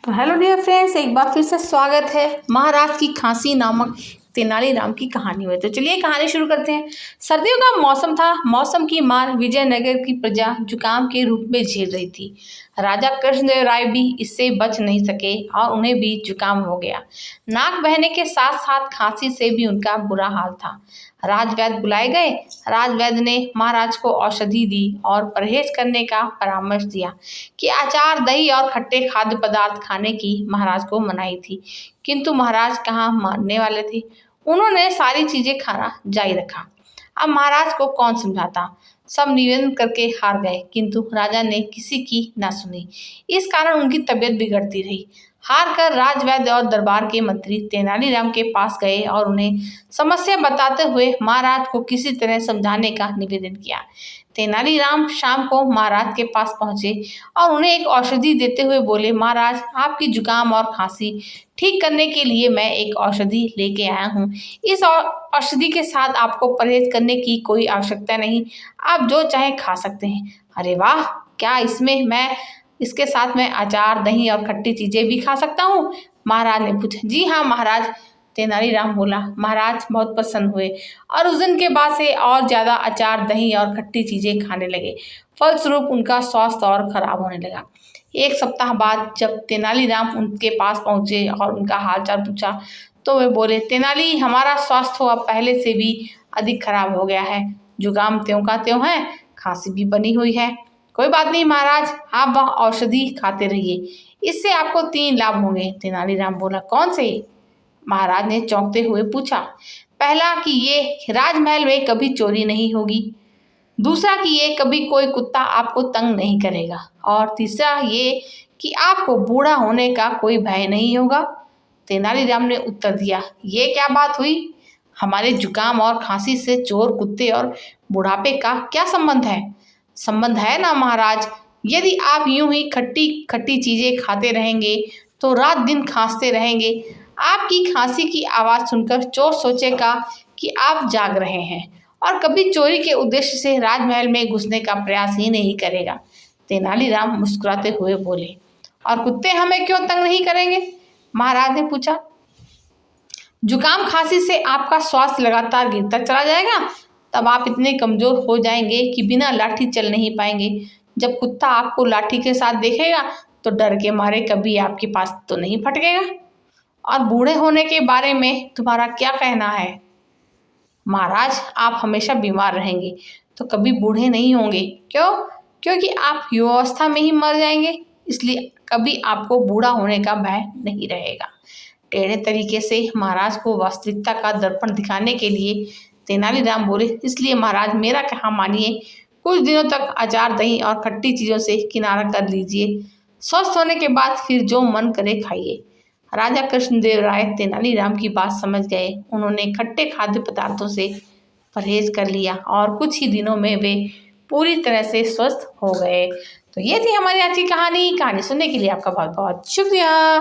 तो hello dear friends, एक बार फिर से स्वागत है महाराज की खांसी नामक तेनालीराम की कहानी में। तो चलिए कहानी शुरू करते हैं। सर्दियों का मौसम था। मौसम की मार विजयनगर की प्रजा जुकाम के रूप में झेल रही थी। राजा कृष्णदेव राय भी इससे बच नहीं सके और उन्हें भी जुकाम हो गया। नाक बहने के साथ साथ खांसी से भी उनका बुरा हाल था। राजवैद्य बुलाए गए। राजवैद्य ने महाराज को औषधि दी और परहेज करने का परामर्श दिया कि अचार, दही और खट्टे खाद्य पदार्थ खाने की महाराज को मनाही थी, किंतु महाराज कहाँ मानने वाले थे। उन्होंने सारी चीजें खाना जारी रखा। अब महाराज को कौन समझाता। सब निवेदन करके हार गए, किंतु राजा ने किसी की न सुनी। इस कारण उनकी तबीयत बिगड़ती रही। हार कर राजवैद्य और दरबार के मंत्री तेनालीराम के पास गए और उन्हें समस्या बताते हुए महाराज को किसी तरह समझाने का निवेदन किया। तेनालीराम शाम को महाराज के पास पहुंचे और उन्हें एक औषधि देते हुए बोले, महाराज, आपकी जुकाम और खांसी ठीक करने के लिए मैं एक औषधि लेके आया हूँ। इस औषधि के साथ आपको परहेज करने की कोई आवश्यकता नहीं, आप जो चाहे खा सकते हैं। अरे वाह, क्या इसके साथ मैं अचार, दही और खट्टी चीजें भी खा सकता हूँ? महाराज ने पूछा। जी हाँ महाराज, तेनालीराम बोला। महाराज बहुत प्रसन्न हुए और उस दिन के बाद से और ज्यादा अचार, दही और खट्टी चीजें खाने लगे। फलस्वरूप उनका स्वास्थ्य और खराब होने लगा। एक सप्ताह बाद जब तेनालीराम उनके पास पहुंचे और उनका हालचाल पूछा तो वे बोले, तेनाली, हमारा स्वास्थ्य अब पहले से भी अधिक खराब हो गया है। जुकाम त्यों का त्यों है, खांसी भी बनी हुई है। कोई बात नहीं महाराज, आप वह औषधि खाते रहिए, इससे आपको 3 लाभ होंगे। तेनालीराम बोला, कौन से? महाराज ने चौंकते हुए पूछा। पहला कि ये राजमहल में कभी चोरी नहीं होगी। दूसरा कि ये कभी कोई कुत्ता आपको तंग नहीं करेगा। और तीसरा ये कि आपको बूढ़ा होने का कोई भय नहीं होगा। तेनालीराम ने उत्तर दिया, ये क्या बात हुई? हमारे जुकाम और खांसी से चोर, कुत्ते और बुढ़ापे का क्या संबंध है? संबंध है ना महाराज। यदि आप यूं ही खट्टी खट्टी चीजें खाते रहेंगे तो रात दिन खांसते रहेंगे। आपकी खांसी की आवाज सुनकर चोर सोचेगा कि आप जाग रहे हैं और कभी चोरी के उद्देश्य से राजमहल में घुसने का प्रयास ही नहीं करेगा। तेनालीराम मुस्कुराते हुए बोले, और कुत्ते हमें क्यों तंग नहीं करेंगे? महाराज ने पूछा। जुकाम खांसी से आपका स्वास्थ्य लगातार गिरता चला जाएगा। तब आप इतने कमजोर हो जाएंगे कि बिना लाठी चल नहीं पाएंगे। जब कुत्ता आपको लाठी के साथ देखेगा तो डर के मारे कभी आपके पास तो नहीं फटकेगा। और बूढ़े होने के बारे में तुम्हारा क्या कहना है? महाराज, आप हमेशा बीमार रहेंगे तो कभी बूढ़े नहीं होंगे। क्यों? क्योंकि आप युवावस्था में ही मर जाएंगे, इसलिए कभी आपको बूढ़ा होने का भय नहीं रहेगा। टेढ़े तरीके से महाराज को वास्तविकता का दर्पण दिखाने के लिए तेनालीराम बोले, इसलिए महाराज, मेरा कहा मानिए, कुछ दिनों तक अचार, दही और खट्टी चीजों से किनारा कर लीजिए। स्वस्थ होने के बाद फिर जो मन करे खाइए। राजा कृष्णदेव राय तेनालीराम की बात समझ गए। उन्होंने खट्टे खाद्य पदार्थों से परहेज कर लिया और कुछ ही दिनों में वे पूरी तरह से स्वस्थ हो गए। तो ये थी हमारी आज की कहानी। कहानी सुनने के लिए आपका बहुत बहुत शुक्रिया।